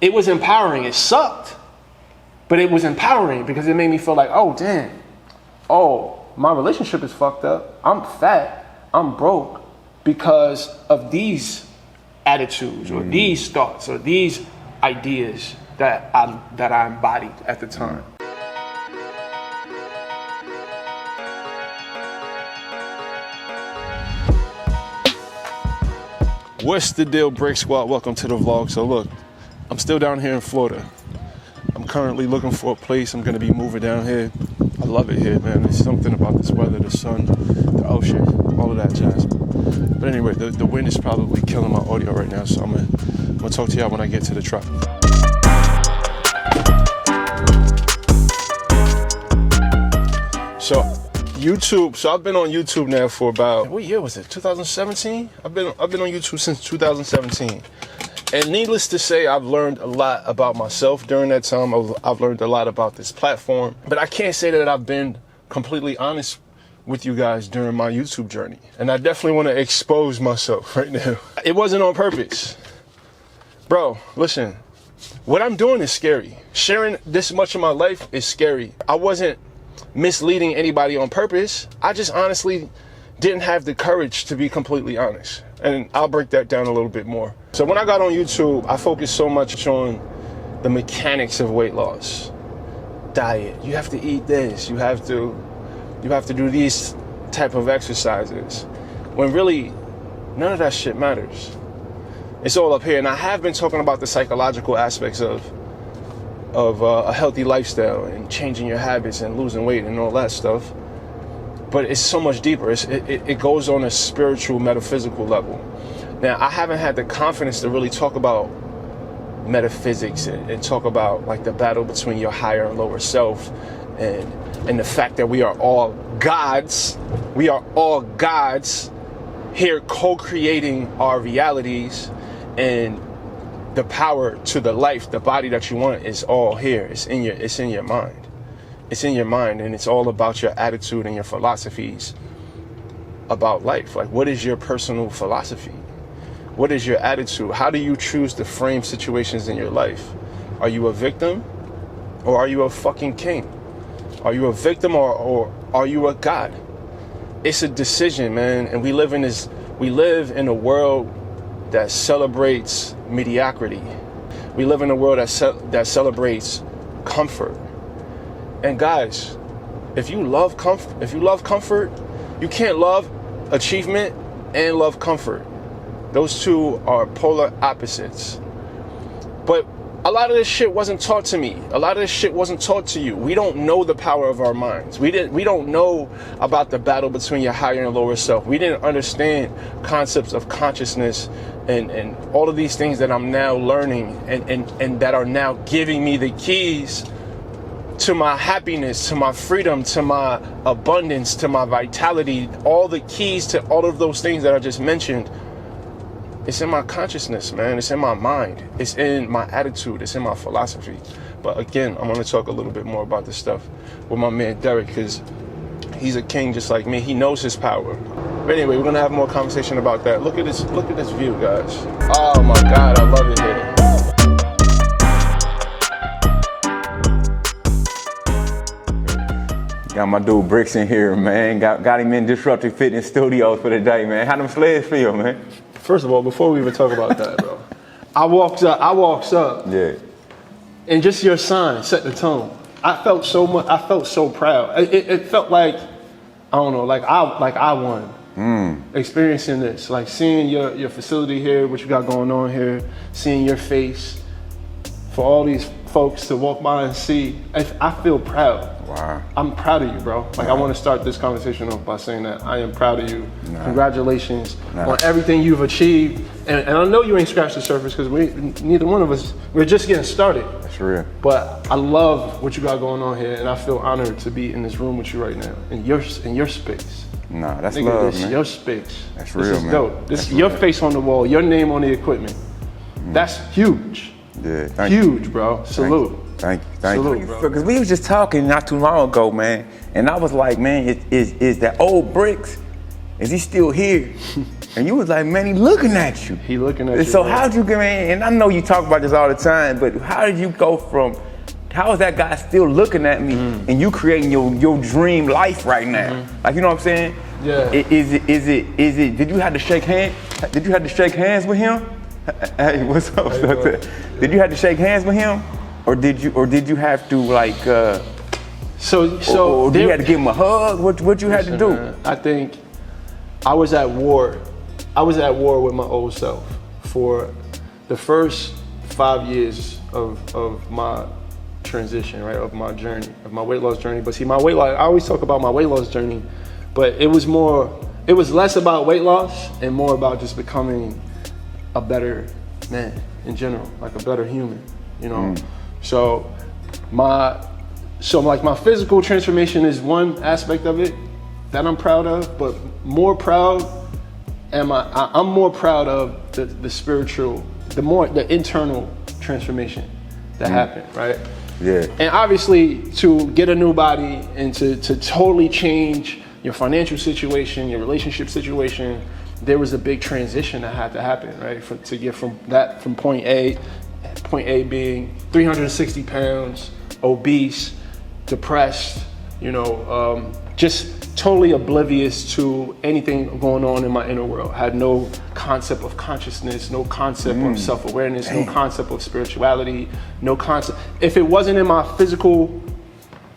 it was empowering. It sucked, but it was empowering because it made me feel like, oh, damn. Oh, my relationship is fucked up. I'm fat. I'm broke because of these attitudes or these thoughts or these ideas that I embodied at the time. What's the deal, Brix Squad? Welcome to the vlog. So look, I'm still down here in Florida. I'm currently looking for a place. I'm gonna be moving down here. I love it here, man. There's something about this weather, the sun, the ocean, all of that jazz. But anyway, the wind is probably killing my audio right now, so I'm gonna talk to y'all when I get to the truck. So YouTube, so I've been on YouTube now for about, what year was it? 2017? I've been on YouTube since 2017. And needless to say, I've learned a lot about myself during that time. I've learned a lot about this platform. But I can't say that I've been completely honest with you guys during my YouTube journey. And I definitely want to expose myself right now. It wasn't on purpose. Bro, listen, what I'm doing is scary. Sharing this much of my life is scary. I wasn't misleading anybody on purpose. I just honestly didn't have the courage to be completely honest. And I'll break that down a little bit more. So when I got on YouTube, I focused so much on the mechanics of weight loss. Diet, you have to eat this, you have to do these type of exercises. When really, none of that shit matters. It's all up here. And I have been talking about the psychological aspects of a healthy lifestyle and changing your habits and losing weight and all that stuff. But it's so much deeper. It goes on a spiritual, metaphysical level. Now, I haven't had the confidence to really talk about metaphysics and talk about like the battle between your higher and lower self and the fact that we are all gods. We are all gods here co-creating our realities, and the power to the life, the body that you want is all here. It's in your mind. It's in your mind, and it's all about your attitude and your philosophies about life. Like, what is your personal philosophy? What is your attitude? How do you choose to frame situations in your life? Are you a victim or are you a fucking king? Are you a victim or are you a god? It's a decision, man. And we live in a world that celebrates mediocrity. We live in a world that celebrates comfort. And guys, if you love comfort, you can't love achievement and love comfort. Those two are polar opposites. But a lot of this shit wasn't taught to me. A lot of this shit wasn't taught to you. We don't know the power of our minds. We don't know about the battle between your higher and lower self. We didn't understand concepts of consciousness and all of these things that I'm now learning and that are now giving me the keys to my happiness, to my freedom, to my abundance, to my vitality. All the keys to all of those things that I just mentioned. It's in my consciousness, man. It's in my mind. It's in my attitude. It's in my philosophy. But again, I'm going to talk a little bit more about this stuff with my man Derek, because he's a king just like me. He knows his power. But anyway, we're going to have more conversation about that. Look at this view, guys. Oh my God, I love it here. Got my dude Brix in here, man. Got him in Disruptive Fitness Studios for the day, man. How them sleds feel, man? First of all, before we even talk about that, bro, I walks up. Yeah. And just your sign set the tone. I felt so proud. It felt like, I don't know, like I won. Experiencing this, like seeing your facility here, what you got going on here, seeing your face, for all these folks to walk by and see. I feel proud. Wow. I'm proud of you, bro. Like, I want to start this conversation off by saying that I am proud of you. Congratulations on everything you've achieved. And I know you ain't scratched the surface, because neither one of us, we're just getting started. That's real. But I love what you got going on here, and I feel honored to be in this room with you right now, in your space. Nah, that's Nigga, love, this man. Your space. That's real, man. This is dope. This is your real. face on the wall, your name on the equipment. That's huge. Yeah, huge, bro. Salute. Thank you. Because we was just talking not too long ago, man, and I was like, man, is that old Brix? Is he still here? And you was like, man, he looking at you. He looking at you. So bro. how'd you get, man, and I know you talk about this all the time, but how did you go from, how is that guy still looking at me and you creating your dream life right now? Like, you know what I'm saying? Yeah. Is it, did you have to shake hands? Did you have to shake hands with him? Hey, what's up? Did you have to shake hands with him? Or did you have to like, or you had to give him a hug? What you had to do? Man, I think I was at war. I was at war with my old self for the first 5 years of my transition, right? Of my journey, of my weight loss journey. But see, my weight loss, I always talk about my weight loss journey, but it was less about weight loss and more about just becoming a better man in general, like a better human, you know? So my physical transformation is one aspect of it that I'm proud of, but more proud I'm more proud of the spiritual, the internal transformation that happened, right? Yeah. And obviously to get a new body and to totally change your financial situation, your relationship situation, there was a big transition that had to happen, right? To get from point A being 360 pounds, obese, depressed, you know, just totally oblivious to anything going on in my inner world. Had no concept of consciousness, no concept of self-awareness, no concept of spirituality, no concept. If it wasn't in my physical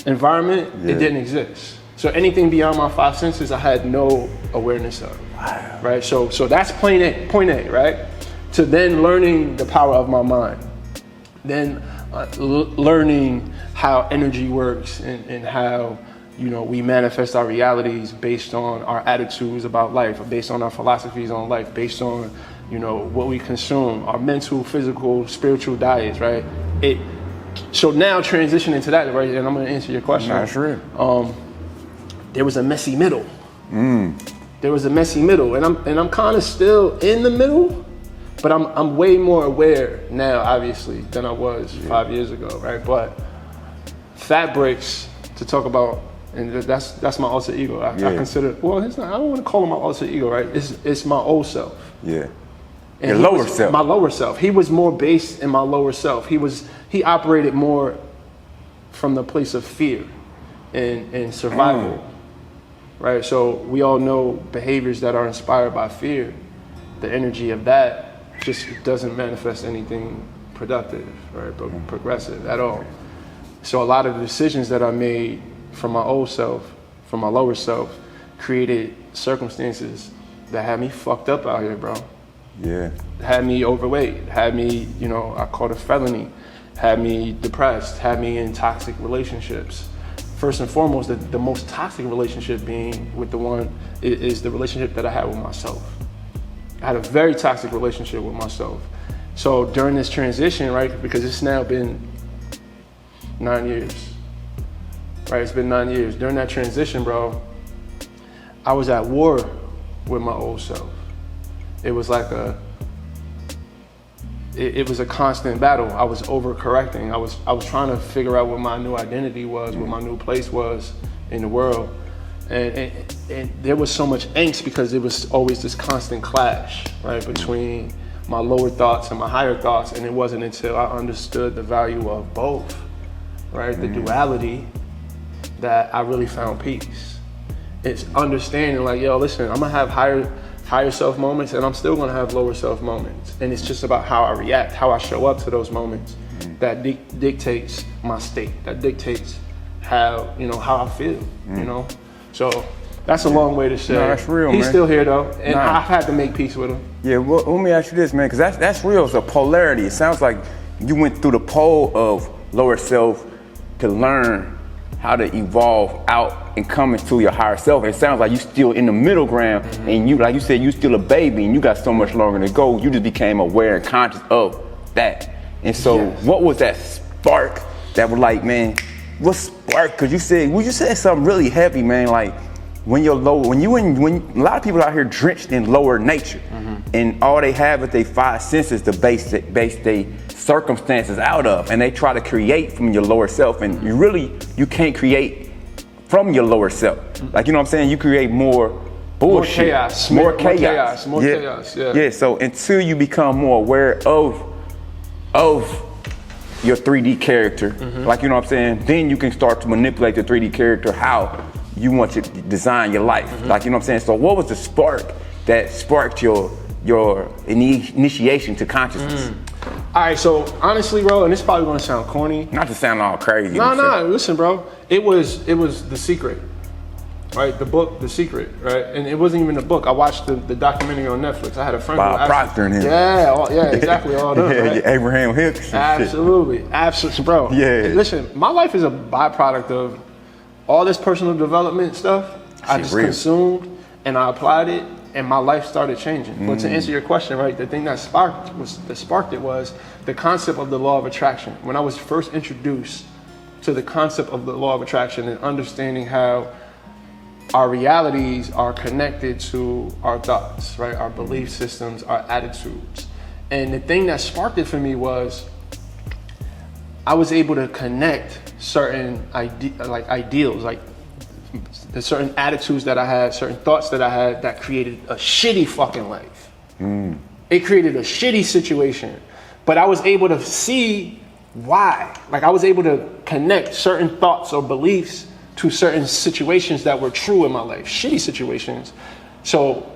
environment, it didn't exist. So anything beyond my five senses, I had no awareness of. Wow. Right? So that's point A, right? To then learning the power of my mind. Then learning how energy works and how, you know, we manifest our realities based on our attitudes about life, based on our philosophies on life, based on, you know, what we consume, our mental, physical, spiritual diets, right? So now transitioning to that, right, and I'm gonna answer your question. That's real. There was a messy middle. There was a messy middle, and I'm kind of still in the middle, but I'm way more aware now, obviously, than I was 5 years ago, right? But Fat Brix, to talk about, and that's my alter ego. I consider, well, it's not, I don't want to call him my alter ego, right? It's my old self. Yeah. And your lower self. My lower self. He was more based in my lower self. He operated more from the place of fear and survival, right? So we all know behaviors that are inspired by fear. The energy of that just doesn't manifest anything productive, right? But progressive at all. So a lot of the decisions that I made from my old self, from my lower self, created circumstances that had me fucked up out here, bro. Yeah. Had me overweight, had me, you know, I called it felony, had me depressed, had me in toxic relationships. First and foremost, the most toxic relationship being with the one is the relationship that I had with myself. I had a very toxic relationship with myself. So during this transition, right, because it's now been 9 years, right? It's been 9 years. During that transition, bro, I was at war with my old self. It was like it was a constant battle. I was overcorrecting. I was trying to figure out what my new identity was, what my new place was in the world. And there was so much angst because there was always this constant clash, right, between my lower thoughts and my higher thoughts. And it wasn't until I understood the value of both, right, the duality, that I really found peace. It's understanding like, yo, listen, I'm gonna have higher self moments and I'm still gonna have lower self moments. And it's just about how I react, how I show up to those moments that dictates my state, that dictates how, you know, how I feel, you know? So that's a long way to say. No, that's real, He's man. still here though, and I've had to make peace with him. Yeah, well, let me ask you this, man, because that's real. It's a polarity. It sounds like you went through the pole of lower self to learn how to evolve out and come into your higher self. It sounds like you still in the middle ground, and you, like you said, you still a baby, and you got so much longer to go. You just became aware and conscious of that. And so, what was that spark that was like, man? What spark? Because you said something really heavy, man. Like when you're low, when a lot of people out here drenched in lower nature, and all they have is their five senses to base their circumstances out of, and they try to create from your lower self, and you can't create from your lower self. Like, you know what I'm saying? You create more bullshit. More More chaos. chaos. Yeah. Yeah, so until you become more aware of your 3D character, like, you know what I'm saying, then you can start to manipulate the 3D character how you want to design your life. Like, you know what I'm saying? So what was the spark that sparked your initiation to consciousness? All right, so honestly, bro, and this probably gonna sound corny. Not to sound all crazy. No, listen, bro. It was The Secret, right? The book, The Secret, right? And it wasn't even a book. I watched the documentary on Netflix. I had a friend who Bob Proctor and him. Yeah, exactly, all them, right? Abraham Hicks. Absolutely, bro. Yeah. Listen, my life is a byproduct of all this personal development stuff. I just consumed and I applied it, and my life started changing. But to answer your question, right, the thing that sparked it was the concept of the law of attraction. When I was first introduced to the concept of the law of attraction and understanding how our realities are connected to our thoughts, right? Our belief systems, our attitudes. And the thing that sparked it for me was I was able to connect certain ideals, like the certain attitudes that I had, certain thoughts that I had that created a shitty fucking life. It created a shitty situation, but I was able to see why. Like, I was able to connect certain thoughts or beliefs to certain situations that were true in my life, shitty situations. So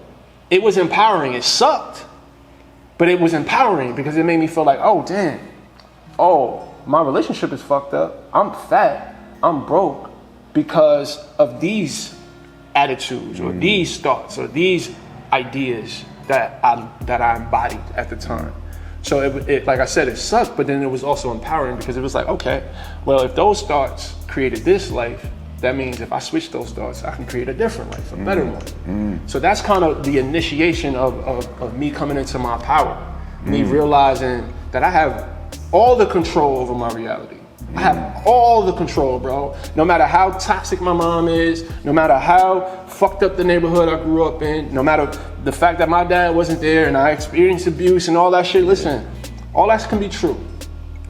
it was empowering. It sucked, but it was empowering because it made me feel like, oh, damn. Oh, my relationship is fucked up. I'm fat. I'm broke because of these attitudes or these thoughts or these ideas that I embodied at the time. So it like I said, it sucked, but then it was also empowering because it was like, okay, well, if those thoughts created this life, that means if I switch those thoughts, I can create a different life, a better one. So that's kind of the initiation of me coming into my power, me realizing that I have all the control over my reality. I have all the control, bro. No matter how toxic my mom is, no matter how fucked up the neighborhood I grew up in, no matter the fact that my dad wasn't there and I experienced abuse and all that shit, listen, all that can be true,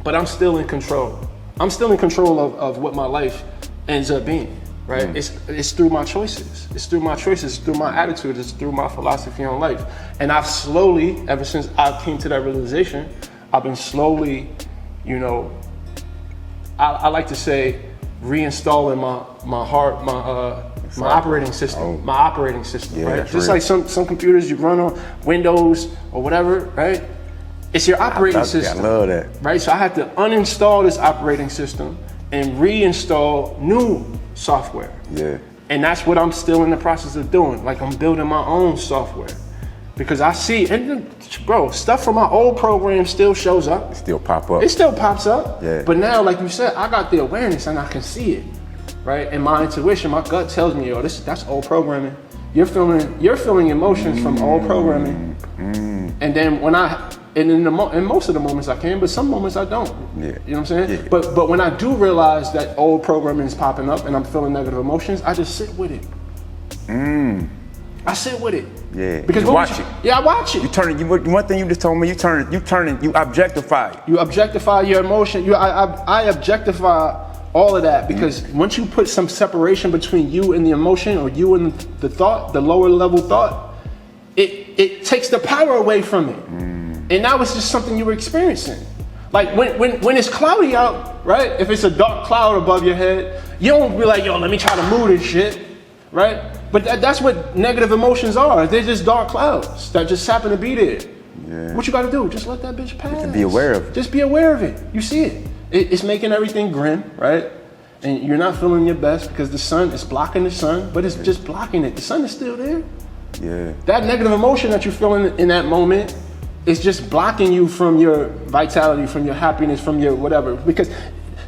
but I'm still in control. I'm still in control of what my life ends up being, right? It's through my choices. It's through my choices, it's through my attitude, it's through my philosophy on life. And I've slowly, ever since I came to that realization, I've been slowly, you know, I like to say, reinstalling my heart, my operating system, right? Just like some computers you run on Windows or whatever, right? It's your operating system. I love that. Right? So I had to uninstall this operating system and reinstall new software. Yeah. And that's what I'm still in the process of doing. Like, I'm building my own software. Because I see, and bro, stuff from my old program still shows up. It still pop up. It still pops up. Yeah. But now, like you said, I got the awareness and I can see it, right? And my intuition, my gut tells me, yo, that's old programming. You're feeling emotions from old programming. And then in most of the moments I can, but some moments I don't. Yeah. You know what I'm saying? Yeah. But when I do realize that old programming is popping up and I'm feeling negative emotions, I just sit with it. I sit with it. Yeah. Because you watch it. Yeah, I watch it. One thing you just told me, you objectify it. You objectify your emotion. I objectify all of that because once you put some separation between you and the emotion or you and the thought, the lower level thought, it takes the power away from it. And now it's just something you were experiencing. Like when it's cloudy out, right? If it's a dark cloud above your head, you don't be like, yo, let me try to move this shit, right? But that's what negative emotions are. They're just dark clouds that just happen to be there. Yeah. What you gotta do? Just let that bitch pass. Just be aware of it. Just be aware of it. You see it. It's making everything grim, right? And you're not feeling your best because the sun is blocking the sun, but it's just blocking it. The sun is still there. Yeah. That negative emotion that you're feeling in that moment is just blocking you from your vitality, from your happiness, from your whatever. Because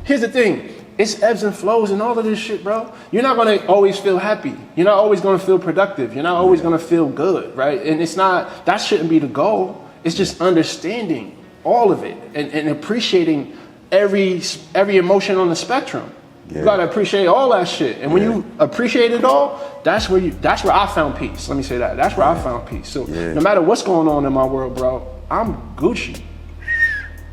here's the thing. It's ebbs and flows and all of this shit, bro. You're not gonna always feel happy. You're not always gonna feel productive. You're not always gonna feel good, right? And that shouldn't be the goal. It's just understanding all of it and appreciating every emotion on the spectrum. Yeah. You gotta appreciate all that shit. And when you appreciate it all, that's where I found peace. Let me say that. That's where I found peace. So no matter what's going on in my world, bro, I'm Gucci.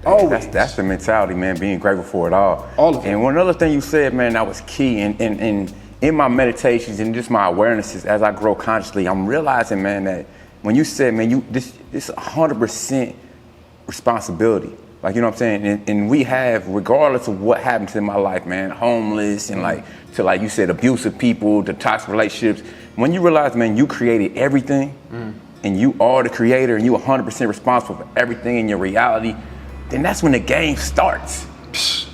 Always. That's the mentality, man, being grateful for it all. All of it. And one other thing you said, man, that was key, and in my meditations and just my awarenesses as I grow consciously, I'm realizing, man, that when you said, man, this 100% responsibility. Like, you know what I'm saying? And we have, regardless of what happens in my life, man, homeless and to like you said, abusive people, to toxic relationships. When you realize, man, you created everything and you are the creator and you 100% responsible for everything in your reality, then that's when the game starts.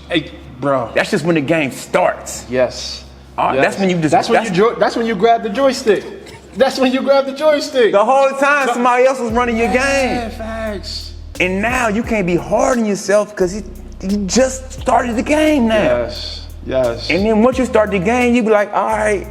Hey, bro. That's just when the game starts. Yes. Yes. That's when you just. That's when you grab the joystick. That's when you grab the joystick. The whole time somebody else was running your game. Yeah, facts. And now you can't be hard on yourself because you just started the game now. Yes. And then once you start the game, you be like, all right.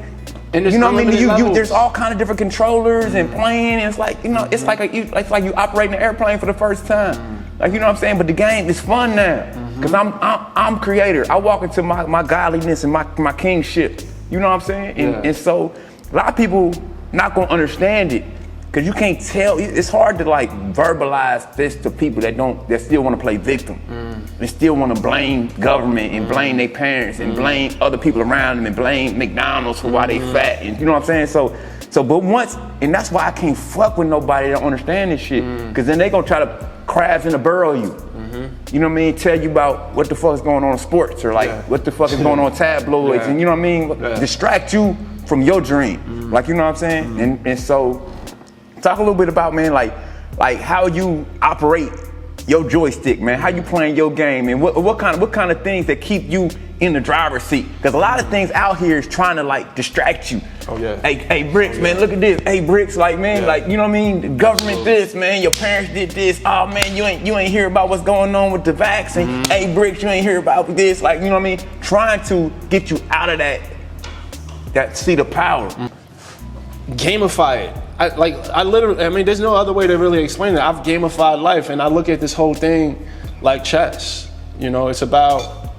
And you know what I mean? There's all kind of different controllers and playing. And it's like, you know, it's like you operating an airplane for the first time. Like, you know what I'm saying? But the game is fun now because I'm creator. I walk into my godliness and my kingship. You know what I'm saying? And so a lot of people not gonna understand it. Cause you can't tell. It's hard to like verbalize this to people that still want to play victim, and still want to blame government and blame their parents and blame other people around them and blame McDonald's for why they fat. And you know what I'm saying? But once, and that's why I can't fuck with nobody that don't understand this shit. Cause then they gonna try to crabs in the burrow you. You know what I mean? Tell you about what the fuck is going on in sports or like what the fuck is going on in tabloids, and you know what I mean? Distract you from your dream. Like, you know what I'm saying? And so. Talk a little bit about, man, like how you operate your joystick, man. How you playing your game, and what kind of things that keep you in the driver's seat? Because a lot of things out here is trying to like distract you. Oh yeah. Hey Brix, man, look at this. Hey Brix, like man, like you know what I mean. The government this, man. Your parents did this. Oh man, you ain't hear about what's going on with the vaccine. Hey Brix, you ain't hear about this. Like you know what I mean. Trying to get you out of that seat of power. Gamify it. I mean, there's no other way to really explain it. I've gamified life, and I look at this whole thing like chess. You know, it's about,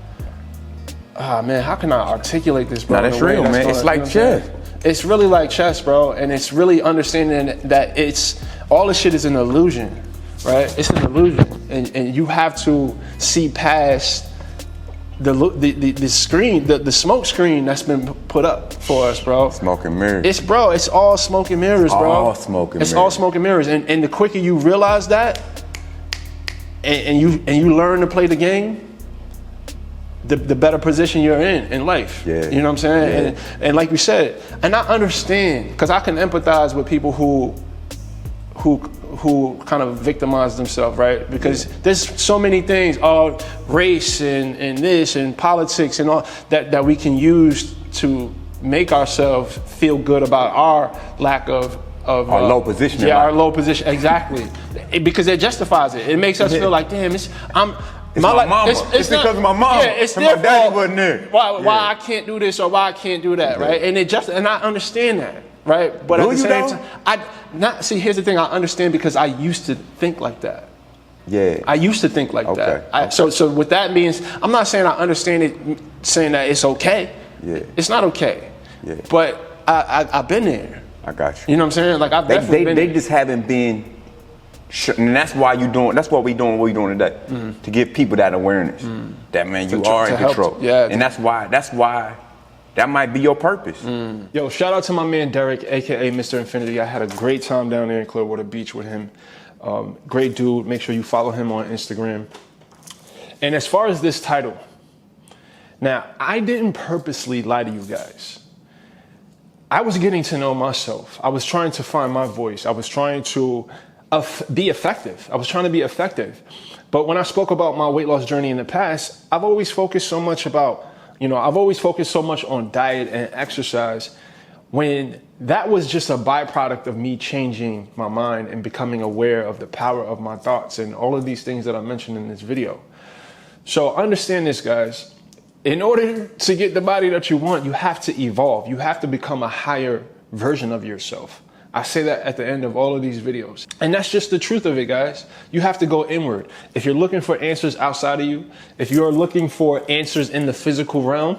man, how can I articulate this, bro? No, that's real, man. It's like chess. It's really like chess, bro, and it's really understanding that it's, all this shit is an illusion, right? It's an illusion, and you have to see past the screen, the smoke screen that's been put up for us, bro. Smoke and mirrors. It's all smoke and mirrors, bro. All smoke and mirrors. It's all smoke and mirrors. And the quicker you realize that, and you learn to play the game, the better position you're in life. Yeah. You know what I'm saying? Yeah. And like you said, and I understand, because I can empathize with people who kind of victimize themselves, right? Because there's so many things, race and this and politics and all that we can use to make ourselves feel good about our lack of our low position. Yeah, our low position, exactly. Because it justifies it. It makes us feel like, damn, It's my mama. It's because of my mama. Yeah, it's and their my daddy fault. wasn't there. Why I can't do this or why I can't do that, right? And I understand that, right? But at the same time, here's the thing. I understand because I used to think like that. Yeah. I used to think like that. So with that means, I'm not saying I understand it, saying that it's okay. Yeah. It's not okay. Yeah. But I've been there. I got you. You know what I'm saying? Like I've definitely been there. They just haven't been. And that's why that's what we're doing today, to give people that awareness that, man, you are in control. And that's why that might be your purpose. Yo, shout out to my man Derek, aka Mr. Infinity. I had a great time down there in Clearwater Beach with him. Great dude. Make sure you follow him on Instagram. And as far as this title, now I didn't purposely lie to you guys. I was getting to know myself. I was trying to find my voice. I was trying to be effective. I was trying to be effective. But when I spoke about my weight loss journey in the past, I've always focused so much on diet and exercise, when that was just a byproduct of me changing my mind and becoming aware of the power of my thoughts and all of these things that I mentioned in this video. So understand this, guys. In order to get the body that you want, you have to evolve. You have to become a higher version of yourself. I say that at the end of all of these videos. And that's just the truth of it, guys. You have to go inward. If you're looking for answers outside of you, if you're looking for answers in the physical realm,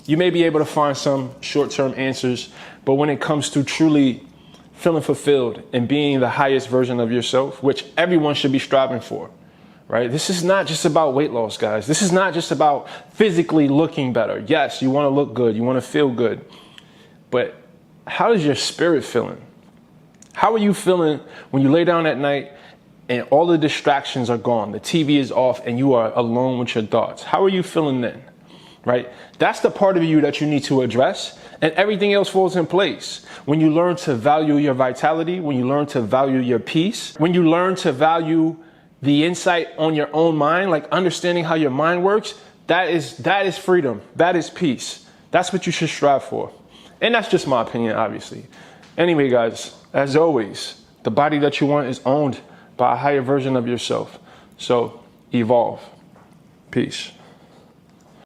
you may be able to find some short-term answers. But when it comes to truly feeling fulfilled and being the highest version of yourself, which everyone should be striving for, right? This is not just about weight loss, guys. This is not just about physically looking better. Yes, you want to look good. You want to feel good. but how is your spirit feeling? How are you feeling when you lay down at night and all the distractions are gone, the TV is off, and you are alone with your thoughts? How are you feeling then? Right? That's the part of you that you need to address, and everything else falls in place. When you learn to value your vitality, when you learn to value your peace, when you learn to value the insight on your own mind, like understanding how your mind works, that is freedom. That is peace. That's what you should strive for. And that's just my opinion, obviously. Anyway, guys, as always, the body that you want is owned by a higher version of yourself. So evolve. Peace.